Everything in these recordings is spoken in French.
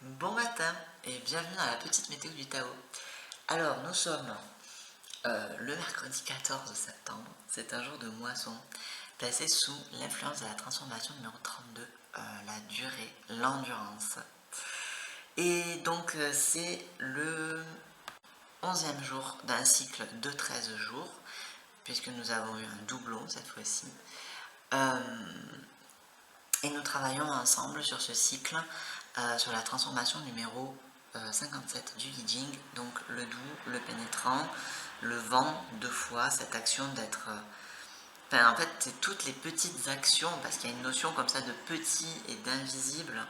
Bon matin et bienvenue dans la petite météo du Tao. Alors nous sommes le mercredi 14 septembre, c'est un jour de moisson, placé sous l'influence de la transformation numéro 32, la durée, l'endurance. Et donc c'est le 11e jour d'un cycle de 13 jours, puisque nous avons eu un doublon cette fois-ci. Et nous travaillons ensemble sur ce cycle, sur la transformation numéro 57 du Yi Jing, donc le doux, le pénétrant, le vent, deux fois, cette action d'être... en fait, c'est toutes les petites actions, parce qu'il y a une notion comme ça de petit et d'invisible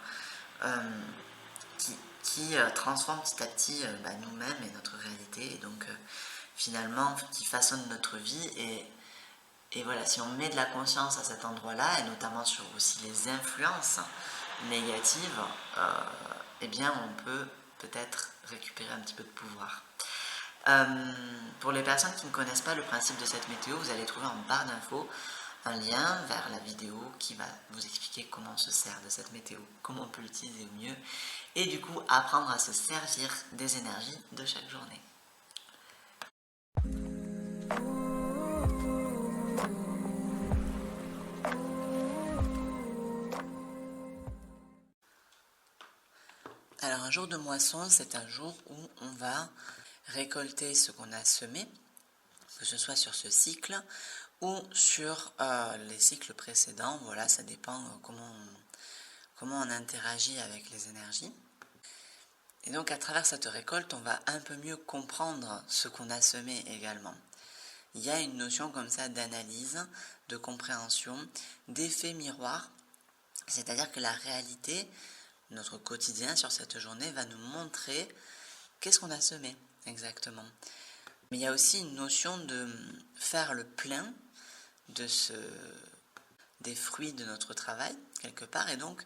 qui transforme petit à petit nous-mêmes et notre réalité, et donc finalement qui façonne notre vie. Et voilà, si on met de la conscience à cet endroit-là, et notamment sur aussi les influences négatives, eh bien on peut peut-être récupérer un petit peu de pouvoir. Pour les personnes qui ne connaissent pas le principe de cette météo, vous allez trouver en barre d'infos un lien vers la vidéo qui va vous expliquer comment on se sert de cette météo, comment on peut l'utiliser au mieux, et du coup apprendre à se servir des énergies de chaque journée. Alors un jour de moisson, c'est un jour où on va récolter ce qu'on a semé, que ce soit sur ce cycle ou sur les cycles précédents. Voilà, ça dépend comment on interagit avec les énergies. Et donc à travers cette récolte, on va un peu mieux comprendre ce qu'on a semé également. Il y a une notion comme ça d'analyse, de compréhension, d'effet miroir, c'est-à-dire que la réalité, notre quotidien sur cette journée va nous montrer qu'est-ce qu'on a semé exactement. Mais il y a aussi une notion de faire le plein des fruits de notre travail, quelque part, et donc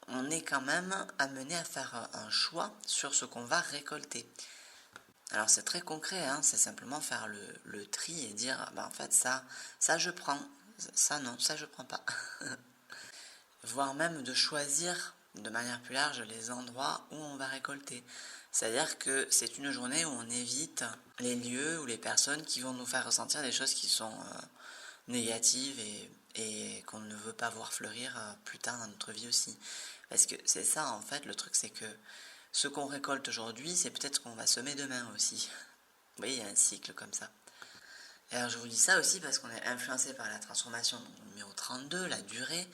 on est quand même amené à faire un choix sur ce qu'on va récolter. Alors c'est très concret, hein, c'est simplement faire le tri et dire, en fait ça je prends, ça non, ça je prends pas. Voire même de choisir de manière plus large les endroits où on va récolter. C'est-à-dire que c'est une journée où on évite les lieux ou les personnes qui vont nous faire ressentir des choses qui sont négatives et qu'on ne veut pas voir fleurir plus tard dans notre vie aussi. Parce que c'est ça en fait, le truc c'est que ce qu'on récolte aujourd'hui, c'est peut-être ce qu'on va semer demain aussi. Vous voyez, il y a un cycle comme ça. Et alors je vous dis ça aussi parce qu'on est influencé par la transformation numéro 32, la durée.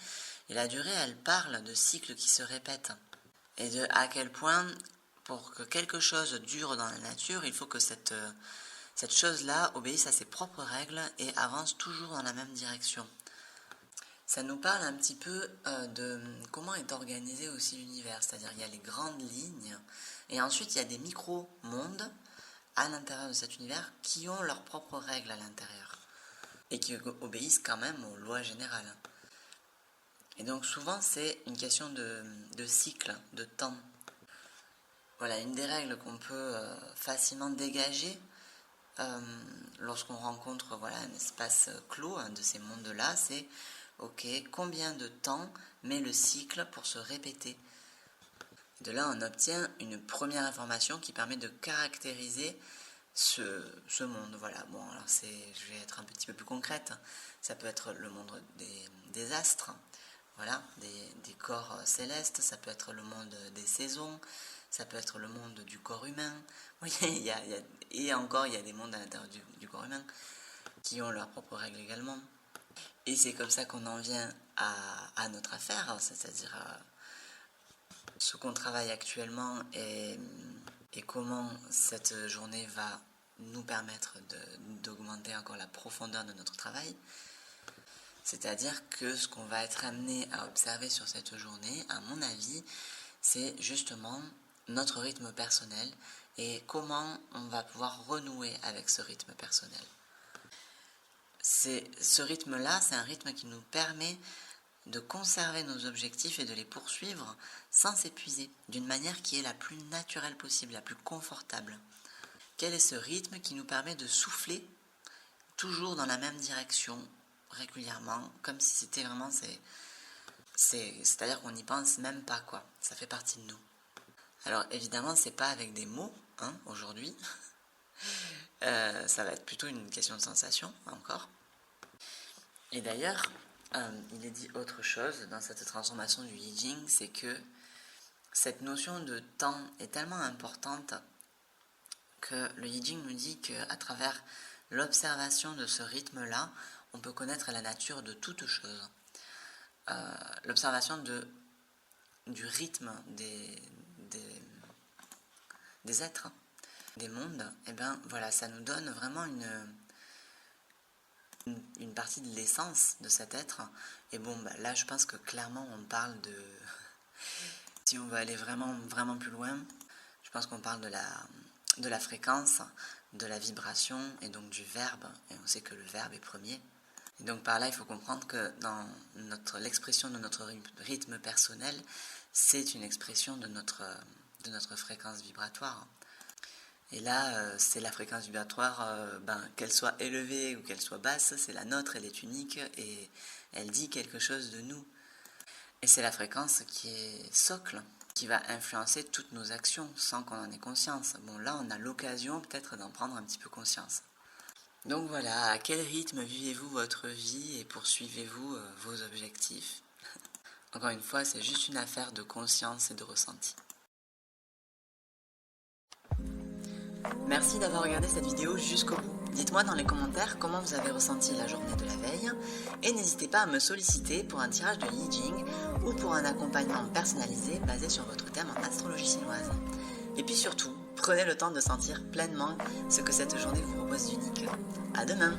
Et la durée, elle parle de cycles qui se répètent. Et de à quel point, pour que quelque chose dure dans la nature, il faut que cette chose-là obéisse à ses propres règles et avance toujours dans la même direction. Ça nous parle un petit peu de comment est organisé aussi l'univers, c'est-à-dire il y a les grandes lignes, et ensuite il y a des micro-mondes à l'intérieur de cet univers qui ont leurs propres règles à l'intérieur, et qui obéissent quand même aux lois générales. Et donc souvent c'est une question de cycle, de temps. Voilà, une des règles qu'on peut facilement dégager lorsqu'on rencontre un espace clos, un de ces mondes-là, c'est ok, combien de temps met le cycle pour se répéter. De là, on obtient une première information qui permet de caractériser ce monde. Voilà, bon, alors je vais être un petit peu plus concrète. Ça peut être le monde des astres, voilà, des corps célestes, ça peut être le monde des saisons, ça peut être le monde du corps humain. Oui, et encore, il y a des mondes à l'intérieur du corps humain qui ont leurs propres règles également. Et c'est comme ça qu'on en vient à notre affaire, c'est-à-dire ce qu'on travaille actuellement et comment cette journée va nous permettre d'augmenter encore la profondeur de notre travail. C'est-à-dire que ce qu'on va être amené à observer sur cette journée, à mon avis, c'est justement notre rythme personnel et comment on va pouvoir renouer avec ce rythme personnel. Ce rythme-là, c'est un rythme qui nous permet de conserver nos objectifs et de les poursuivre sans s'épuiser, d'une manière qui est la plus naturelle possible, la plus confortable. Quel est ce rythme qui nous permet de souffler toujours dans la même direction, régulièrement, comme si c'était vraiment... C'est-à-dire qu'on n'y pense même pas, quoi. Ça fait partie de nous. Alors évidemment, c'est pas avec des mots, hein, aujourd'hui. Ça va être plutôt une question de sensation, encore. Et d'ailleurs, il est dit autre chose dans cette transformation du I Ching, c'est que cette notion de temps est tellement importante que le I Ching nous dit qu'à travers l'observation de ce rythme-là, on peut connaître la nature de toute chose. L'observation du rythme des êtres, des mondes, et bien voilà, ça nous donne vraiment une partie de l'essence de cet être. Et bon, bah, là je pense que clairement on parle de... si on veut aller vraiment, vraiment plus loin, je pense qu'on parle de la fréquence, de la vibration et donc du verbe. Et on sait que le verbe est premier. Et donc par là, il faut comprendre que dans l'expression de notre rythme personnel, c'est une expression de notre fréquence vibratoire. Et là, c'est la fréquence vibratoire, qu'elle soit élevée ou qu'elle soit basse, c'est la nôtre, elle est unique et elle dit quelque chose de nous. Et c'est la fréquence qui est socle, qui va influencer toutes nos actions sans qu'on en ait conscience. Bon, là, on a l'occasion peut-être d'en prendre un petit peu conscience. Donc voilà, à quel rythme vivez-vous votre vie et poursuivez-vous vos objectifs? Encore une fois, c'est juste une affaire de conscience et de ressenti. Merci d'avoir regardé cette vidéo jusqu'au bout. Dites-moi dans les commentaires comment vous avez ressenti la journée de la veille et n'hésitez pas à me solliciter pour un tirage de I Ching ou pour un accompagnement personnalisé basé sur votre thème en astrologie chinoise. Et puis surtout, prenez le temps de sentir pleinement ce que cette journée vous propose d'unique. À demain!